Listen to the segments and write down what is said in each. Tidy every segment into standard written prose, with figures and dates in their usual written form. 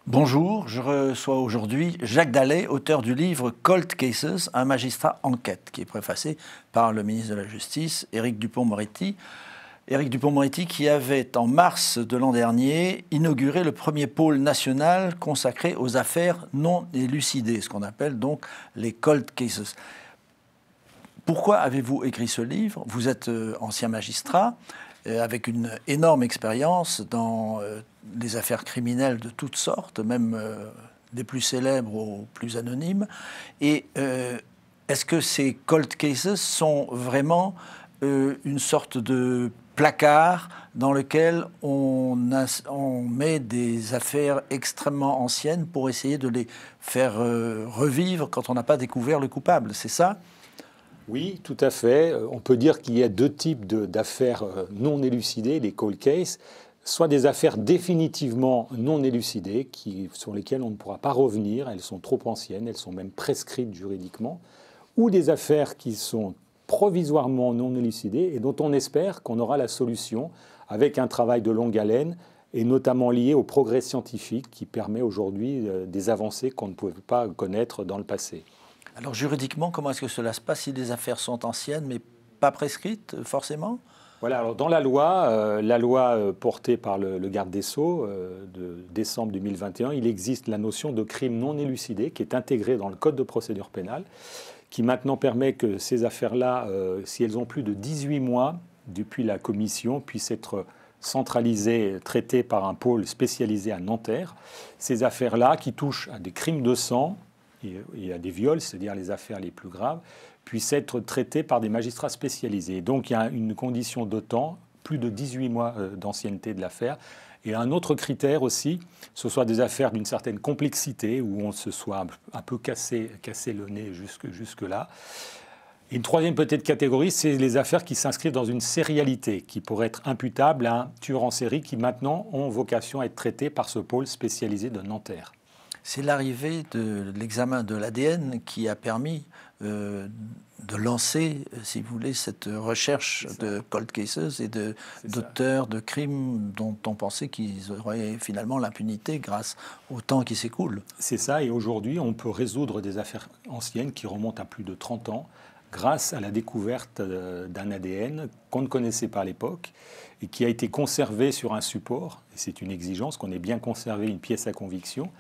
Bonjour, je reçois aujourd'hui Jacques Dallet, auteur du livre Cold Cases, un magistrat enquête, qui est préfacé par le ministre de la Justice, Éric Dupond-Moretti. Éric Dupond-Moretti qui avait, en mars de l'an dernier, inauguré le premier pôle national consacré aux affaires non élucidées, ce qu'on appelle donc les Cold Cases. Pourquoi avez-vous écrit ce livre? Vous êtes ancien magistrat, avec une énorme expérience dans les affaires criminelles de toutes sortes, même des plus célèbres aux plus anonymes. Et est-ce que ces cold cases sont vraiment une sorte de placard dans lequel on met des affaires extrêmement anciennes pour essayer de les faire revivre quand on n'a pas découvert le coupable? C'est ça? Oui, tout à fait. On peut dire qu'il y a deux types d'affaires non élucidées, les cold cases, soit des affaires définitivement non élucidées, sur lesquelles on ne pourra pas revenir, elles sont trop anciennes, elles sont même prescrites juridiquement, ou des affaires qui sont provisoirement non élucidées et dont on espère qu'on aura la solution avec un travail de longue haleine, et notamment lié au progrès scientifique qui permet aujourd'hui des avancées qu'on ne pouvait pas connaître dans le passé. Alors juridiquement, comment est-ce que cela se passe si les affaires sont anciennes mais pas prescrites forcément? Voilà, alors dans la loi portée par le garde des Sceaux de décembre 2021, il existe la notion de crime non élucidé qui est intégrée dans le Code de procédure pénale, qui maintenant permet que ces affaires-là, si elles ont plus de 18 mois depuis la commission, puissent être centralisées, traitées par un pôle spécialisé à Nanterre. Ces affaires-là qui touchent à des crimes de sang, et à des viols, c'est-à-dire les affaires les plus graves, puissent être traitées par des magistrats spécialisés. Donc il y a une condition de temps, plus de 18 mois d'ancienneté de l'affaire. Et un autre critère aussi, ce soit des affaires d'une certaine complexité, où on se soit un peu cassé le nez jusque-là. Et une troisième peut-être catégorie, c'est les affaires qui s'inscrivent dans une sérialité, qui pourraient être imputables à un tueur en série, qui maintenant ont vocation à être traités par ce pôle spécialisé de Nanterre. C'est l'arrivée de l'examen de l'ADN qui a permis de lancer, si vous voulez, cette recherche de cold cases et d'auteurs de crimes dont on pensait qu'ils auraient finalement l'impunité grâce au temps qui s'écoule. C'est ça, et aujourd'hui, on peut résoudre des affaires anciennes qui remontent à plus de 30 ans grâce à la découverte d'un ADN qu'on ne connaissait pas à l'époque et qui a été conservé sur un support. Et c'est une exigence qu'on ait bien conservé une pièce à conviction,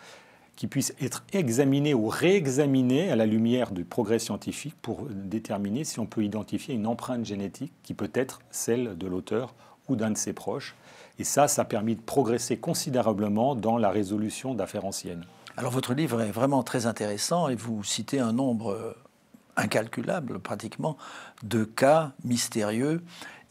qui puisse être examiné ou réexaminé à la lumière du progrès scientifique pour déterminer si on peut identifier une empreinte génétique qui peut être celle de l'auteur ou d'un de ses proches. Et ça a permis de progresser considérablement dans la résolution d'affaires anciennes. Alors votre livre est vraiment très intéressant et vous citez un nombre incalculable pratiquement de cas mystérieux.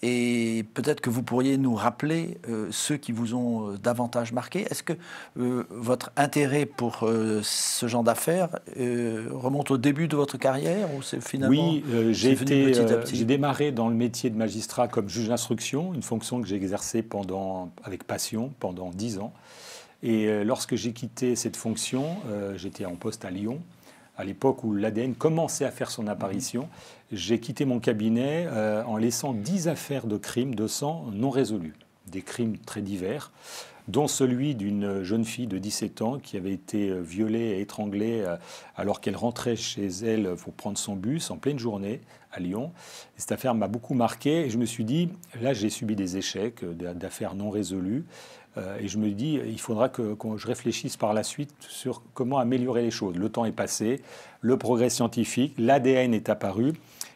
Et peut-être que vous pourriez nous rappeler ceux qui vous ont davantage marqué. Est-ce que votre intérêt pour ce genre d'affaires remonte au début de votre carrière ou c'est finalement Oui, j'ai démarré dans le métier de magistrat comme juge d'instruction, une fonction que j'ai exercée avec passion pendant 10 ans. Et lorsque j'ai quitté cette fonction, j'étais en poste à Lyon. À l'époque où l'ADN commençait à faire son apparition, j'ai quitté mon cabinet en laissant 10 affaires de crimes de sang non résolues. Des crimes très divers, dont celui d'une jeune fille de 17 ans qui avait été violée et étranglée alors qu'elle rentrait chez elle pour prendre son bus en pleine journée à Lyon. Et cette affaire m'a beaucoup marqué et je me suis dit, là j'ai subi des échecs d'affaires non résolues. Et je me dis, il faudra que je réfléchisse par la suite sur comment améliorer les choses. Le temps est passé, le progrès scientifique, l'ADN est apparu.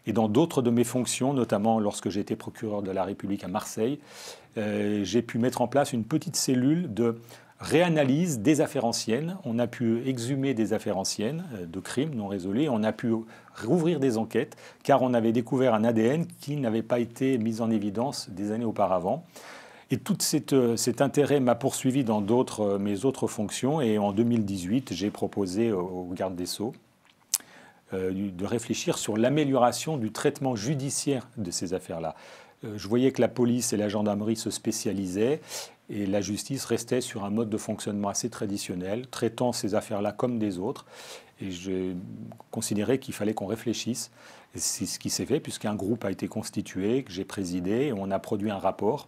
Et dans d'autres de mes fonctions, notamment lorsque j'étais procureur de la République à Marseille, j'ai pu mettre en place une petite cellule de réanalyse des affaires anciennes. On a pu exhumer des affaires anciennes de crimes non résolus. On a pu rouvrir des enquêtes car on avait découvert un ADN qui n'avait pas été mis en évidence des années auparavant. Et tout cet intérêt m'a poursuivi dans mes autres fonctions. Et en 2018, j'ai proposé au garde des Sceaux de réfléchir sur l'amélioration du traitement judiciaire de ces affaires-là. Je voyais que la police et la gendarmerie se spécialisaient et la justice restait sur un mode de fonctionnement assez traditionnel, traitant ces affaires-là comme des autres. Et je considérais qu'il fallait qu'on réfléchisse. Et c'est ce qui s'est fait, puisqu'un groupe a été constitué, que j'ai présidé, et on a produit un rapport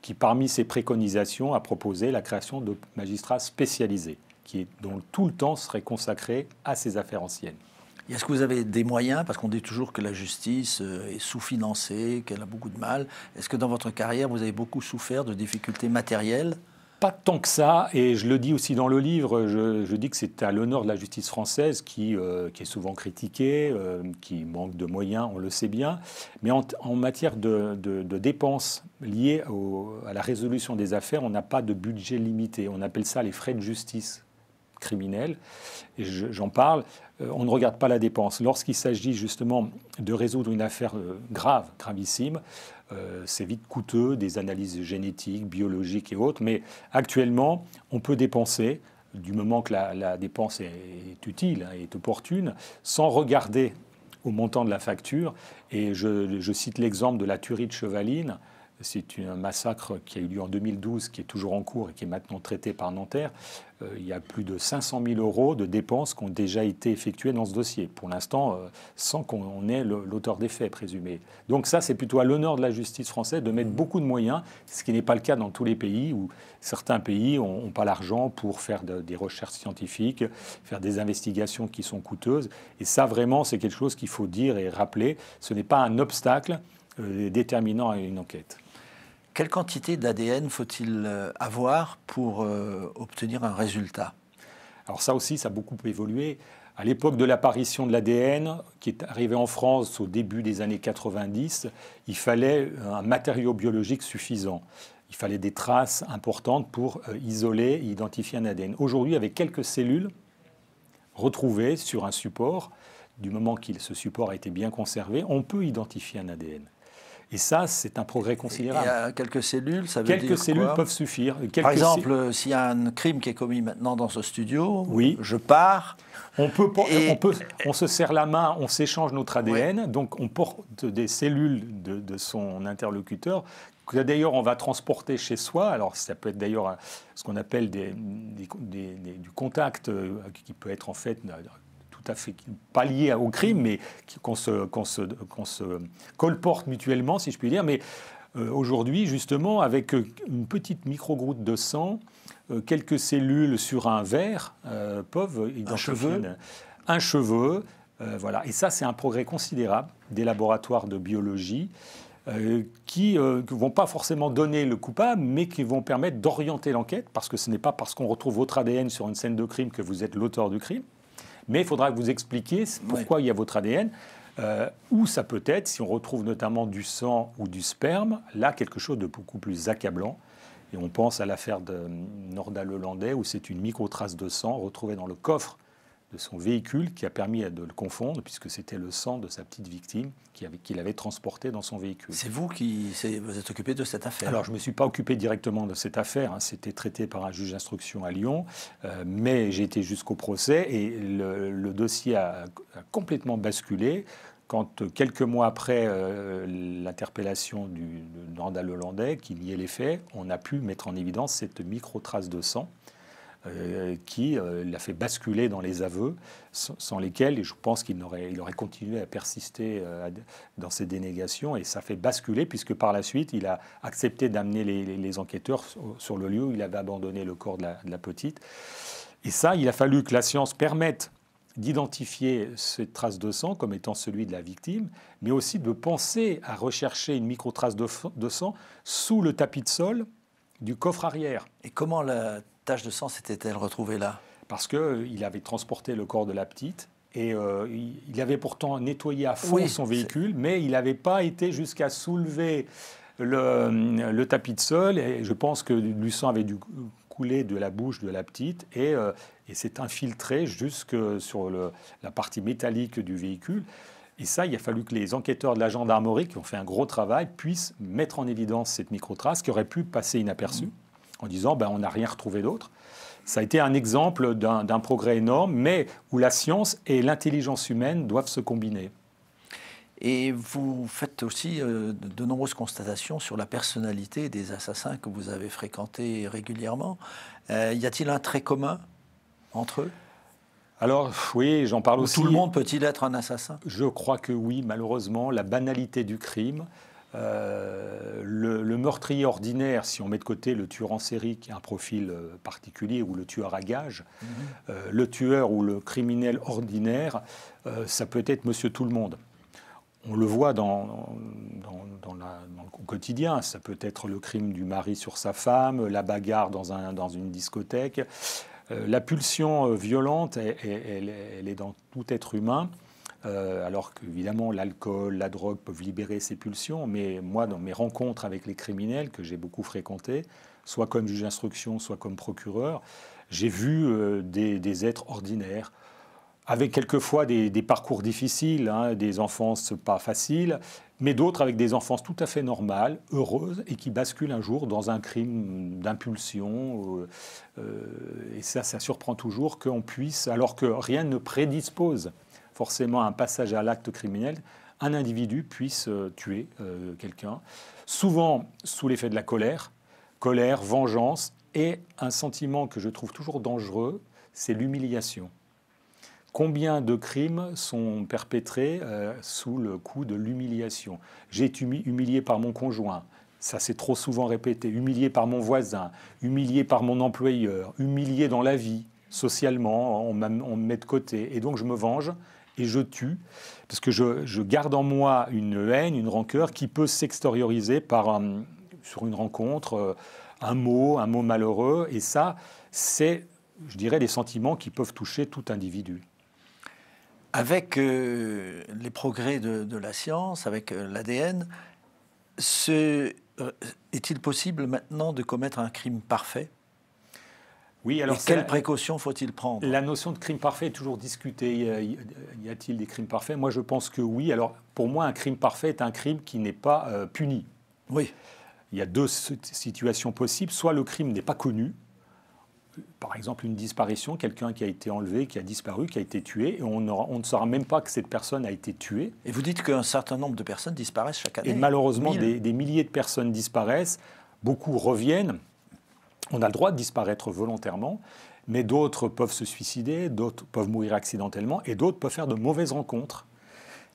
qui, parmi ses préconisations, a proposé la création de magistrats spécialisés, dont tout le temps serait consacré à ces affaires anciennes. Est-ce que vous avez des moyens, parce qu'on dit toujours que la justice est sous-financée, qu'elle a beaucoup de mal. Est-ce que dans votre carrière, vous avez beaucoup souffert de difficultés matérielles ? Pas tant que ça, et je le dis aussi dans le livre, je dis que c'est à l'honneur de la justice française qui est souvent critiquée, qui manque de moyens, on le sait bien, mais en matière de dépenses liées à la résolution des affaires, on n'a pas de budget limité, on appelle ça les frais de justice criminels, et j'en parle. On ne regarde pas la dépense. Lorsqu'il s'agit justement de résoudre une affaire gravissime, c'est vite coûteux, des analyses génétiques, biologiques et autres, mais actuellement, on peut dépenser, du moment que la dépense est utile, est opportune, sans regarder au montant de la facture. Et je cite l'exemple de la tuerie de Chevaline. C'est un massacre qui a eu lieu en 2012, qui est toujours en cours et qui est maintenant traité par Nanterre. Il y a plus de 500 000 € de dépenses qui ont déjà été effectuées dans ce dossier, pour l'instant, sans qu'on ait l'auteur des faits présumé. Donc ça, c'est plutôt à l'honneur de la justice française de mettre beaucoup de moyens, ce qui n'est pas le cas dans tous les pays, où certains pays n'ont pas l'argent pour faire des recherches scientifiques, faire des investigations qui sont coûteuses. Et ça, vraiment, c'est quelque chose qu'il faut dire et rappeler. Ce n'est pas un obstacle déterminant à une enquête. Quelle quantité d'ADN faut-il avoir pour obtenir un résultat ? Alors ça aussi, ça a beaucoup évolué. À l'époque de l'apparition de l'ADN, qui est arrivé en France au début des années 90, il fallait un matériau biologique suffisant. Il fallait des traces importantes pour isoler et identifier un ADN. Aujourd'hui, avec quelques cellules retrouvées sur un support, du moment que ce support a été bien conservé, on peut identifier un ADN. Et ça, c'est un progrès considérable. Il y a quelques cellules, ça veut dire quoi ? Quelques cellules peuvent suffire. Par exemple, s'il y a un crime qui est commis maintenant dans ce studio, oui. Je pars... On se serre la main, on s'échange notre ADN, oui. Donc on porte des cellules de son interlocuteur, que d'ailleurs on va transporter chez soi. Alors ça peut être d'ailleurs ce qu'on appelle du contact, qui peut être en fait... tout à fait pas lié au crime, mais qu'on se colporte mutuellement, si je puis dire. Mais aujourd'hui, justement, avec une petite micro-goutte de sang, quelques cellules sur un verre peuvent identifier un cheveu. Voilà. Et ça, c'est un progrès considérable des laboratoires de biologie qui ne vont pas forcément donner le coupable, mais qui vont permettre d'orienter l'enquête, parce que ce n'est pas parce qu'on retrouve votre ADN sur une scène de crime que vous êtes l'auteur du crime. Mais il faudra que vous expliquiez pourquoi il y a votre ADN, ou ça peut être, si on retrouve notamment du sang ou du sperme, là, quelque chose de beaucoup plus accablant. Et on pense à l'affaire de Norda-Lelandais, où c'est une micro-trace de sang retrouvée dans le coffre de son véhicule qui a permis de le confondre, puisque c'était le sang de sa petite victime qu'il avait transporté dans son véhicule. C'est vous qui vous êtes occupé de cette affaire ? Alors, je ne me suis pas occupé directement de cette affaire. C'était traité par un juge d'instruction à Lyon, mais j'ai été jusqu'au procès et le dossier a complètement basculé quand, quelques mois après l'interpellation de Norda-Lelandais, qui niait les faits, on a pu mettre en évidence cette micro-trace de sang qui l'a fait basculer dans les aveux, sans lesquels, et je pense qu'il aurait continué à persister dans ses dénégations, et ça fait basculer, puisque par la suite, il a accepté d'amener les enquêteurs sur le lieu où il avait abandonné le corps de la petite. Et ça, il a fallu que la science permette d'identifier cette trace de sang comme étant celui de la victime, mais aussi de penser à rechercher une micro-trace de sang sous le tapis de sol du coffre arrière. Et comment la tache de sang s'était-elle retrouvée là ? Parce qu'il avait transporté le corps de la petite et il avait pourtant nettoyé à fond son véhicule, mais il n'avait pas été jusqu'à soulever le tapis de sol. Et je pense que du sang avait dû couler de la bouche de la petite et s'est infiltré jusque sur la partie métallique du véhicule. Et ça, il a fallu que les enquêteurs de la gendarmerie, qui ont fait un gros travail, puissent mettre en évidence cette micro-trace qui aurait pu passer inaperçue, en disant on n'a rien retrouvé d'autre. Ça a été un exemple d'un progrès énorme, mais où la science et l'intelligence humaine doivent se combiner. Et vous faites aussi de nombreuses constatations sur la personnalité des assassins que vous avez fréquentés régulièrement. Y a-t-il un trait commun entre eux? Alors oui, j'en parle aussi. Tout le monde peut-il être un assassin? Je crois que oui, malheureusement. La banalité du crime, le meurtrier ordinaire, si on met de côté le tueur en série qui a un profil particulier, ou le tueur à gages, le tueur ou le criminel ordinaire, ça peut être monsieur tout le monde. On le voit au quotidien. Ça peut être le crime du mari sur sa femme, la bagarre dans une discothèque. La pulsion violente, elle est dans tout être humain, alors qu'évidemment l'alcool, la drogue peuvent libérer ces pulsions. Mais moi, dans mes rencontres avec les criminels que j'ai beaucoup fréquentés, soit comme juge d'instruction, soit comme procureur, j'ai vu des êtres ordinaires, avec quelquefois des parcours difficiles, hein, des enfances pas faciles, mais d'autres avec des enfances tout à fait normales, heureuses, et qui basculent un jour dans un crime d'impulsion. Et ça surprend toujours qu'on puisse, alors que rien ne prédispose forcément à un passage à l'acte criminel, un individu puisse tuer quelqu'un, souvent sous l'effet de la colère, vengeance, et un sentiment que je trouve toujours dangereux, c'est l'humiliation. Combien de crimes sont perpétrés sous le coup de l'humiliation? J'ai été humilié par mon conjoint, ça s'est trop souvent répété, humilié par mon voisin, humilié par mon employeur, humilié dans la vie, socialement, on me met de côté. Et donc je me venge et je tue, parce que je garde en moi une haine, une rancœur qui peut s'extérioriser sur une rencontre, un mot malheureux. Et ça, c'est, je dirais, des sentiments qui peuvent toucher tout individu. Avec les progrès de la science, avec l'ADN, est-il possible maintenant de commettre un crime parfait? Oui, alors et quelles précautions faut-il prendre? La notion de crime parfait est toujours discutée. Y a-t-il des crimes parfaits? Moi, je pense que oui. Alors, pour moi, un crime parfait est un crime qui n'est pas puni. Oui. Il y a deux situations possibles. Soit le crime n'est pas connu, par exemple une disparition, quelqu'un qui a été enlevé, qui a disparu, qui a été tué, et on ne saura même pas que cette personne a été tuée. Et vous dites qu'un certain nombre de personnes disparaissent chaque année. Et malheureusement, des milliers de personnes disparaissent, beaucoup reviennent. On a le droit de disparaître volontairement, mais d'autres peuvent se suicider, d'autres peuvent mourir accidentellement, et d'autres peuvent faire de mauvaises rencontres.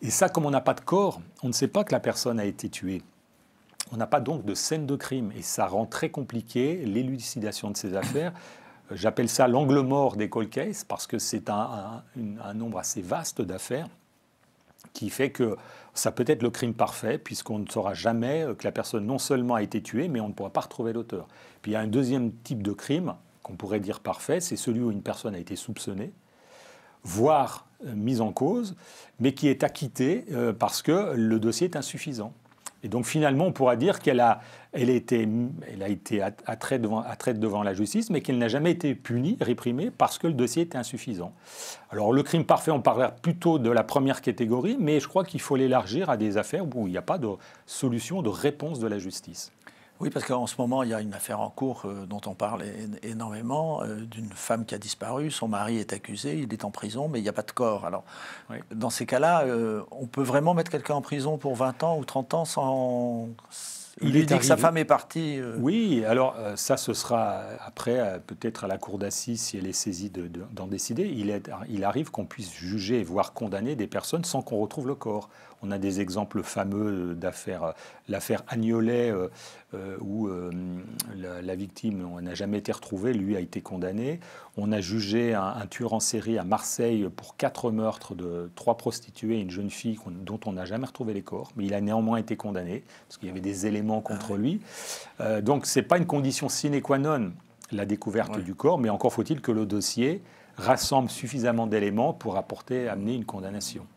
Et ça, comme on n'a pas de corps, on ne sait pas que la personne a été tuée. On n'a pas donc de scène de crime, et ça rend très compliqué l'élucidation de ces affaires. J'appelle ça l'angle mort des cold cases, parce que c'est un nombre assez vaste d'affaires qui fait que ça peut être le crime parfait, puisqu'on ne saura jamais que la personne non seulement a été tuée, mais on ne pourra pas retrouver l'auteur. Puis il y a un deuxième type de crime qu'on pourrait dire parfait, c'est celui où une personne a été soupçonnée, voire mise en cause, mais qui est acquittée parce que le dossier est insuffisant. Et donc finalement, on pourra dire qu'elle a été à traite devant la justice, mais qu'elle n'a jamais été punie, réprimée, parce que le dossier était insuffisant. Alors le crime parfait, on parlerait plutôt de la première catégorie, mais je crois qu'il faut l'élargir à des affaires où il n'y a pas de solution, de réponse de la justice. Oui, parce qu'en ce moment, il y a une affaire en cours dont on parle énormément, d'une femme qui a disparu, son mari est accusé, il est en prison, mais il n'y a pas de corps. Alors, oui. Dans ces cas-là, on peut vraiment mettre quelqu'un en prison pour 20 ans ou 30 ans sans... Il lui dit que sa femme est partie. Oui, alors ça, ce sera après, peut-être à la cour d'assises, si elle est saisie d'en décider. Il arrive qu'on puisse juger, voire condamner des personnes sans qu'on retrouve le corps. On a des exemples fameux d'affaires, l'affaire Agnolet, où la victime n'a jamais été retrouvée, lui a été condamné. On a jugé un tueur en série à Marseille pour 4 meurtres de 3 prostituées et une jeune fille dont on n'a jamais retrouvé les corps, mais il a néanmoins été condamné, parce qu'il y avait des éléments contre lui. Donc ce n'est pas une condition sine qua non, la découverte du corps, mais encore faut-il que le dossier rassemble suffisamment d'éléments pour amener une condamnation.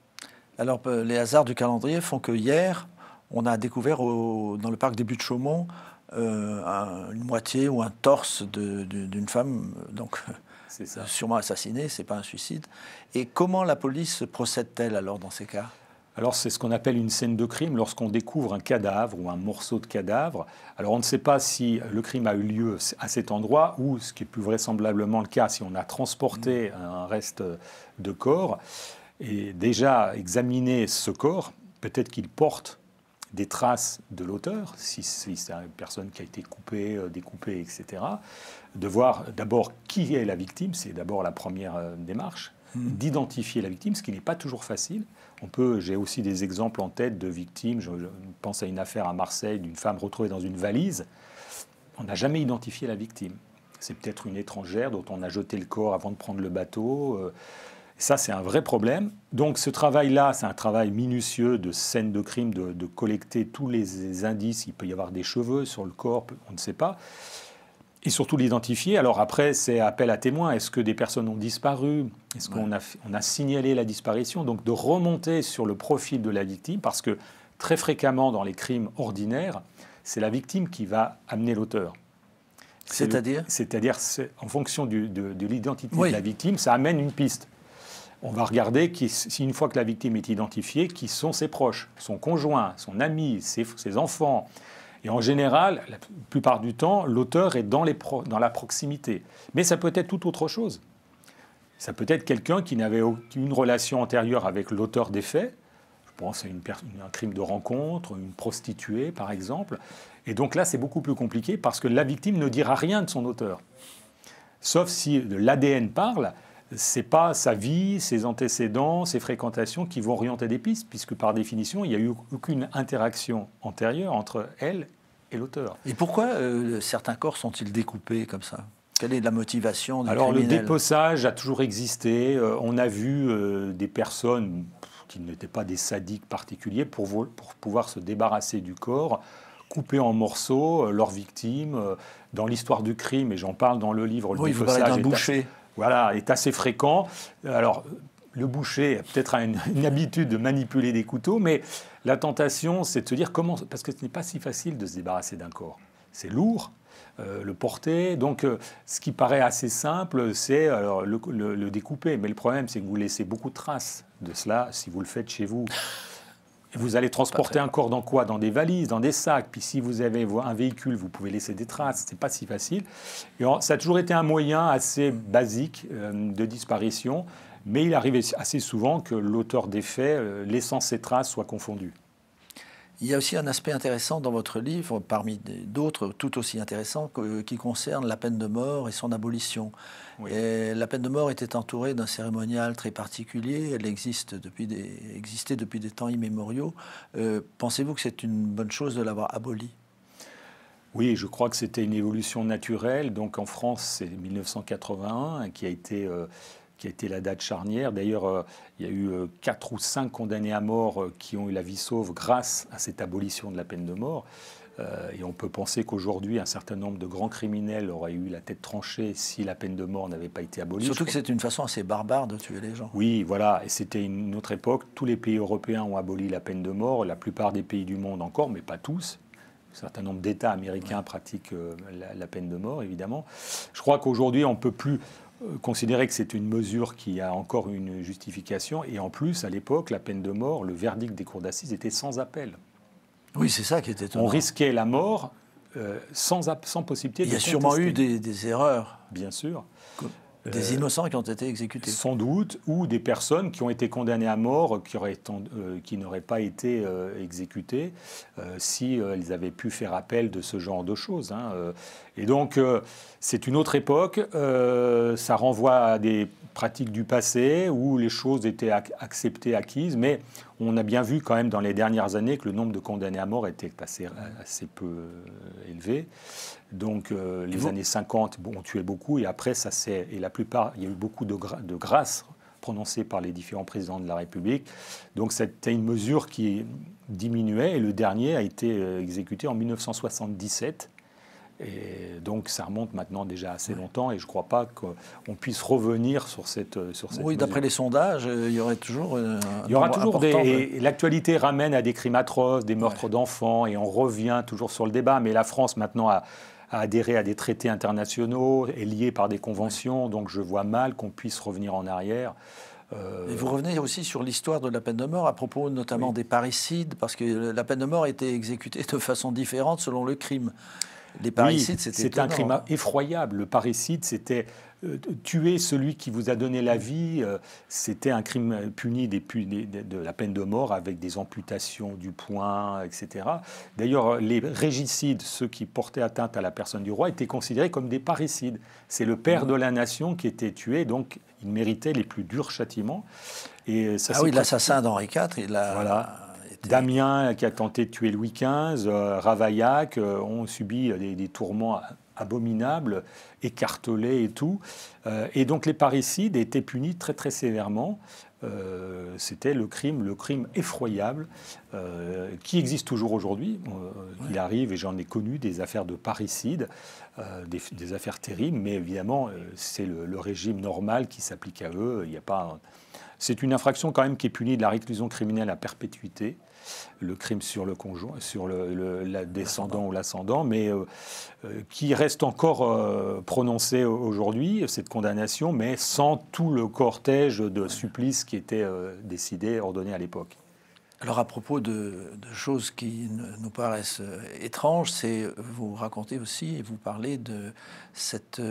Alors, les hasards du calendrier font que hier, on a découvert dans le parc des Buttes-Chaumont une moitié ou un torse d'une femme, donc sûrement assassinée, c'est pas un suicide. Et comment la police procède-t-elle alors dans ces cas? Alors, c'est ce qu'on appelle une scène de crime lorsqu'on découvre un cadavre ou un morceau de cadavre. Alors, on ne sait pas si le crime a eu lieu à cet endroit ou, ce qui est plus vraisemblablement le cas, si on a transporté un reste de corps. Et déjà, examiner ce corps, peut-être qu'il porte des traces de l'auteur, si c'est une personne qui a été coupée, découpée, etc. De voir d'abord qui est la victime, c'est d'abord la première démarche, d'identifier la victime, ce qui n'est pas toujours facile. J'ai aussi des exemples en tête de victimes. Je pense à une affaire à Marseille d'une femme retrouvée dans une valise. On n'a jamais identifié la victime. C'est peut-être une étrangère dont on a jeté le corps avant de prendre le bateau. Ça, c'est un vrai problème. Donc ce travail-là, c'est un travail minutieux de scène de crime, de collecter tous les indices. Il peut y avoir des cheveux sur le corps, on ne sait pas. Et surtout l'identifier. Alors après, c'est appel à témoins. Est-ce que des personnes ont disparu? Est-ce qu'on a signalé la disparition? Donc de remonter sur le profil de la victime, parce que très fréquemment dans les crimes ordinaires, c'est la victime qui va amener l'auteur. C'est-à-dire en fonction de l'identité de la victime, ça amène une piste. On va regarder, si une fois que la victime est identifiée, qui sont ses proches, son conjoint, son ami, ses enfants. Et en général, la plupart du temps, l'auteur est dans la proximité. Mais ça peut être tout autre chose. Ça peut être quelqu'un qui n'avait aucune relation antérieure avec l'auteur des faits. Je pense à un crime de rencontre, une prostituée, par exemple. Et donc là, c'est beaucoup plus compliqué parce que la victime ne dira rien de son auteur. Sauf si l'ADN parle, ce n'est pas sa vie, ses antécédents, ses fréquentations qui vont orienter des pistes, puisque par définition, il n'y a eu aucune interaction antérieure entre elle et l'auteur. Et pourquoi certains corps sont-ils découpés comme ça? Quelle est la motivation du criminel? criminel? Le dépeçage a toujours existé. On a vu des personnes qui n'étaient pas des sadiques particuliers pour pouvoir se débarrasser du corps, couper en morceaux leurs victimes. Dans l'histoire du crime, et j'en parle dans le livre, le dépeçage est assez fréquent. Alors, le boucher a peut-être une habitude de manipuler des couteaux, mais la tentation, c'est de se dire comment... Parce que ce n'est pas si facile de se débarrasser d'un corps. C'est lourd, le porter. Donc, ce qui paraît assez simple, c'est le découper. Mais le problème, c'est que vous laissez beaucoup de traces de cela si vous le faites chez vous. Vous allez transporter un corps dans quoi? Dans des valises, dans des sacs. Puis si vous avez un véhicule, vous pouvez laisser des traces. Ce n'est pas si facile. Et ça a toujours été un moyen assez basique de disparition. Mais il arrivait assez souvent que l'auteur des faits, laissant ses traces, soit confondu. Il y a aussi un aspect intéressant dans votre livre, parmi d'autres tout aussi intéressants, qui concerne la peine de mort et son abolition. Oui. Et la peine de mort était entourée d'un cérémonial très particulier. Elle existait depuis des temps immémoriaux. Pensez-vous que c'est une bonne chose de l'avoir abolie? Oui, je crois que c'était une évolution naturelle. Donc en France, c'est 1981 qui a été la date charnière. D'ailleurs, il y a eu 4 ou 5 condamnés à mort qui ont eu la vie sauve grâce à cette abolition de la peine de mort. Et on peut penser qu'aujourd'hui, un certain nombre de grands criminels auraient eu la tête tranchée si la peine de mort n'avait pas été abolie. Surtout que c'est une façon assez barbare de tuer les gens. Oui, voilà. Et c'était une autre époque. Tous les pays européens ont aboli la peine de mort. La plupart des pays du monde encore, mais pas tous. Un certain nombre d'États américains pratiquent la peine de mort, évidemment. Je crois qu'aujourd'hui, on ne peut plus considérer que c'est une mesure qui a encore une justification. Et en plus, à l'époque, la peine de mort, le verdict des cours d'assises était sans appel. Oui, c'est ça qui était étonnant. On risquait la mort sans possibilité de contester. Il y a sûrement eu des erreurs. Bien sûr. Des innocents qui ont été exécutés. Sans doute, ou des personnes qui ont été condamnées à mort, qui n'auraient pas été exécutées si elles avaient pu faire appel de ce genre de choses. Et donc, c'est une autre époque. Ça renvoie à des pratiques du passé où les choses étaient acceptées, acquises, mais on a bien vu quand même dans les dernières années que le nombre de condamnés à mort était assez peu élevé. Donc les années 50 ont tué beaucoup et après il y a eu beaucoup de grâces prononcées par les différents présidents de la République. Donc c'était une mesure qui diminuait et le dernier a été exécuté en 1977. Et donc ça remonte maintenant déjà assez longtemps et je ne crois pas qu'on puisse revenir sur cette Oui, d'après les sondages, il y aurait toujours l'actualité ramène à des crimes atroces, des meurtres d'enfants et on revient toujours sur le débat. Mais la France maintenant a adhéré à des traités internationaux, est liée par des conventions, donc je vois mal qu'on puisse revenir en arrière. Et vous revenez aussi sur l'histoire de la peine de mort, à propos notamment des parricides, parce que la peine de mort était exécutée de façon différente selon le crime. Les parricides, c'était un crime effroyable. Le parricide, c'était tuer celui qui vous a donné la vie. C'était un crime puni de la peine de mort avec des amputations du poing, etc. D'ailleurs, les régicides, ceux qui portaient atteinte à la personne du roi, étaient considérés comme des parricides. C'est le père de la nation qui était tué, donc il méritait les plus durs châtiments. Et ça, l'assassin d'Henri IV, il a... Voilà. Damien, qui a tenté de tuer Louis XV, Ravaillac, ont subi des tourments abominables, écartelés et tout. Et donc les parricides étaient punis très très sévèrement. C'était le crime effroyable qui existe toujours aujourd'hui. Il arrive, et j'en ai connu, des affaires de parricides, des affaires terribles, mais évidemment, c'est le régime normal qui s'applique à eux. Il n'y a pas... C'est une infraction quand même qui est punie de la réclusion criminelle à perpétuité, le crime sur le conjoint, sur la descendant ou l'ascendant, mais qui reste encore prononcée aujourd'hui, cette condamnation, mais sans tout le cortège de supplices qui était décidé, ordonné à l'époque. Alors à propos de choses qui nous paraissent étranges, vous racontez aussi et vous parlez de cette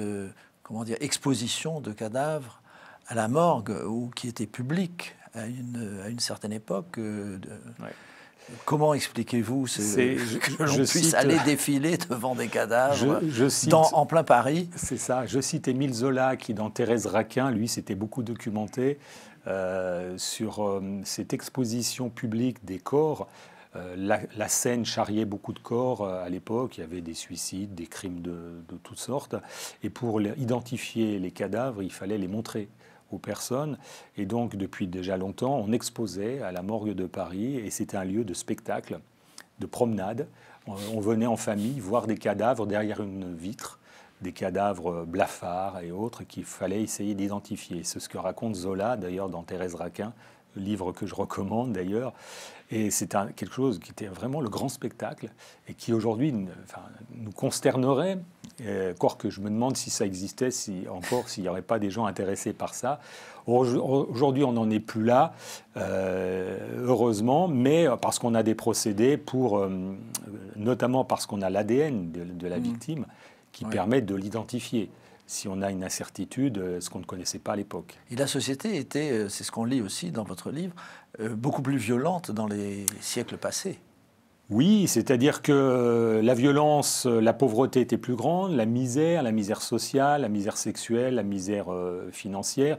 exposition de cadavres à la morgue, ou qui était publique à une certaine époque. Comment expliquez-vous que l'on puisse aller défiler devant des cadavres en plein Paris? C'est ça. Je cite Émile Zola qui, dans Thérèse Raquin, lui, s'était beaucoup documenté sur cette exposition publique des corps. La Seine charriait beaucoup de corps à l'époque. Il y avait des suicides, des crimes de toutes sortes. Et pour identifier les cadavres, il fallait les montrer aux personnes. Et donc, depuis déjà longtemps, on exposait à la morgue de Paris, et c'était un lieu de spectacle, de promenade. On venait en famille voir des cadavres derrière une vitre, des cadavres blafards et autres qu'il fallait essayer d'identifier. C'est ce que raconte Zola, d'ailleurs, dans Thérèse Raquin, le livre que je recommande d'ailleurs. Et c'est quelque chose qui était vraiment le grand spectacle et qui aujourd'hui nous consternerait. Encore que je me demande si ça existait, s'il n'y aurait pas des gens intéressés par ça. Aujourd'hui, on n'en est plus là, heureusement, mais parce qu'on a des procédés notamment parce qu'on a l'ADN de la victime qui permet de l'identifier si on a une incertitude, ce qu'on ne connaissait pas à l'époque. Et la société était, c'est ce qu'on lit aussi dans votre livre, beaucoup plus violente dans les siècles passés. Oui, c'est-à-dire que la violence, la pauvreté était plus grande, la misère sociale, la misère sexuelle, la misère financière.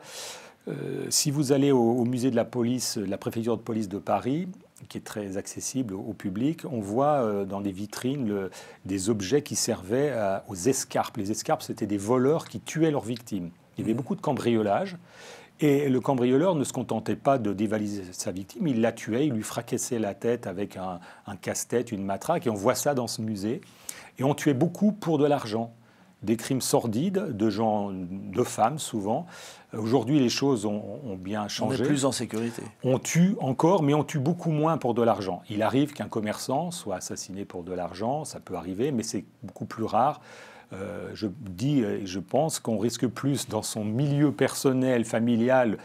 Si vous allez au musée de la police, la préfecture de police de Paris, qui est très accessible au public, on voit dans des vitrines des objets qui servaient aux escarpes. Les escarpes, c'était des voleurs qui tuaient leurs victimes. Il y avait beaucoup de cambriolage. Et le cambrioleur ne se contentait pas de dévaliser sa victime, il la tuait, il lui fracassait la tête avec un casse-tête, une matraque, et on voit ça dans ce musée. Et on tuait beaucoup pour de l'argent. Des crimes sordides, de femmes souvent. Aujourd'hui, les choses ont bien changé. On est plus en sécurité. On tue encore, mais on tue beaucoup moins pour de l'argent. Il arrive qu'un commerçant soit assassiné pour de l'argent, ça peut arriver, mais c'est beaucoup plus rare. Je pense qu'on risque plus dans son milieu personnel, familial,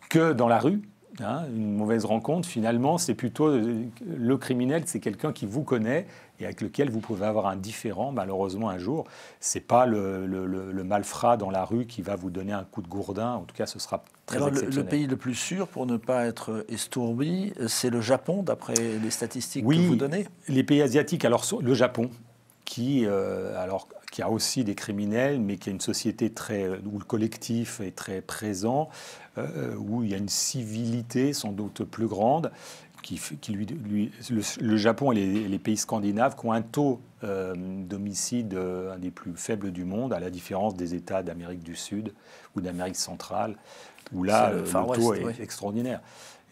que dans la rue. Une mauvaise rencontre, finalement, c'est plutôt le criminel, c'est quelqu'un qui vous connaît et avec lequel vous pouvez avoir un différend, malheureusement, un jour. C'est pas le malfrat dans la rue qui va vous donner un coup de gourdin. En tout cas, ce sera très exceptionnel. Le pays le plus sûr, pour ne pas être estourbi, c'est le Japon, d'après les statistiques que vous donnez? Les pays asiatiques. Alors, le Japon, qui a aussi des criminels, mais qui a une société où le collectif est très présent, où il y a une civilité sans doute plus grande, le Japon et les pays scandinaves qui ont un taux d'homicide un des plus faibles du monde, à la différence des États d'Amérique du Sud ou d'Amérique centrale, où là, le taux est extraordinaire.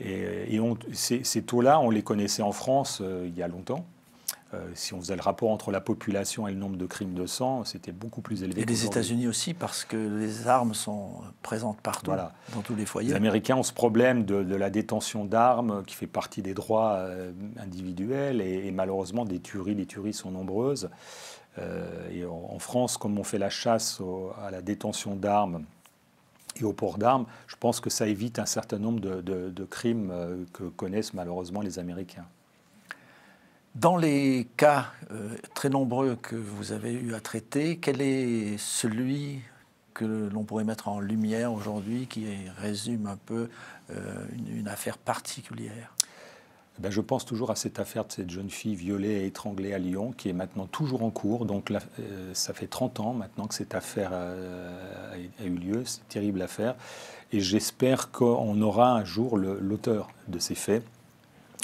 Et ces taux-là, on les connaissait en France il y a longtemps. Si on faisait le rapport entre la population et le nombre de crimes de sang, c'était beaucoup plus élevé. Et les États-Unis aussi, parce que les armes sont présentes partout, dans tous les foyers. Les Américains ont ce problème de la détention d'armes qui fait partie des droits individuels et malheureusement des tueries. Les tueries sont nombreuses. Et en France, comme on fait la chasse à la détention d'armes et au port d'armes, je pense que ça évite un certain nombre de crimes que connaissent malheureusement les Américains. Dans les cas très nombreux que vous avez eu à traiter, quel est celui que l'on pourrait mettre en lumière aujourd'hui qui résume un peu une affaire particulière? Ben, je pense toujours à cette affaire de cette jeune fille violée et étranglée à Lyon, qui est maintenant toujours en cours. Donc là, ça fait 30 ans maintenant que cette affaire a eu lieu, cette terrible affaire. Et j'espère qu'on aura un jour l'auteur de ces faits.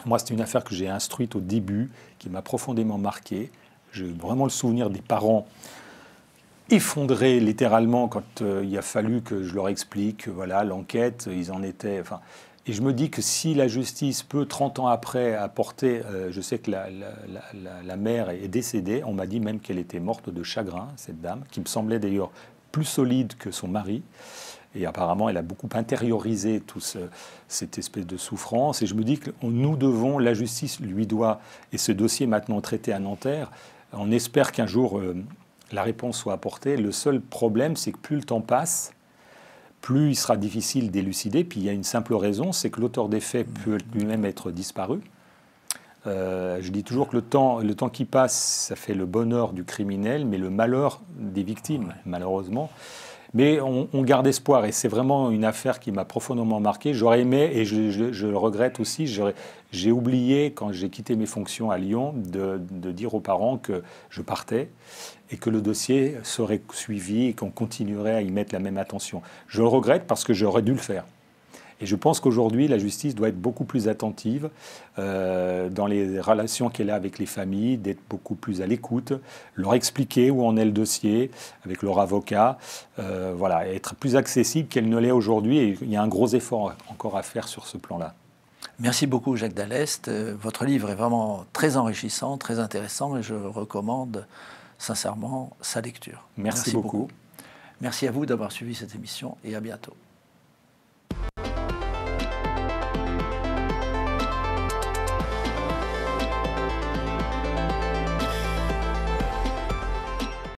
Moi, c'est une affaire que j'ai instruite au début, qui m'a profondément marqué. J'ai vraiment le souvenir des parents effondrés littéralement quand il a fallu que je leur explique, voilà, l'enquête, ils en étaient... Enfin, et je me dis que si la justice peut, 30 ans après, apporter... je sais que la mère est décédée, on m'a dit même qu'elle était morte de chagrin, cette dame, qui me semblait d'ailleurs plus solide que son mari. Et apparemment, elle a beaucoup intériorisé toute cette espèce de souffrance. Et je me dis que nous devons, la justice lui doit, et ce dossier maintenant traité à Nanterre, on espère qu'un jour la réponse soit apportée. Le seul problème, c'est que plus le temps passe, plus il sera difficile d'élucider. Puis il y a une simple raison, c'est que l'auteur des faits peut lui-même être disparu. Je dis toujours que le temps qui passe, ça fait le bonheur du criminel, mais le malheur des victimes, malheureusement. Mais on garde espoir, et c'est vraiment une affaire qui m'a profondément marqué. J'aurais aimé, et je le regrette aussi, j'ai oublié, quand j'ai quitté mes fonctions à Lyon, de dire aux parents que je partais et que le dossier serait suivi et qu'on continuerait à y mettre la même attention. Je le regrette parce que j'aurais dû le faire. Et je pense qu'aujourd'hui, la justice doit être beaucoup plus attentive dans les relations qu'elle a avec les familles, d'être beaucoup plus à l'écoute, leur expliquer où en est le dossier avec leur avocat, voilà, être plus accessible qu'elle ne l'est aujourd'hui. Et il y a un gros effort encore à faire sur ce plan-là. Merci beaucoup, Jacques Dallest. Votre livre est vraiment très enrichissant, très intéressant, et je recommande sincèrement sa lecture. Merci beaucoup. Merci à vous d'avoir suivi cette émission, et à bientôt.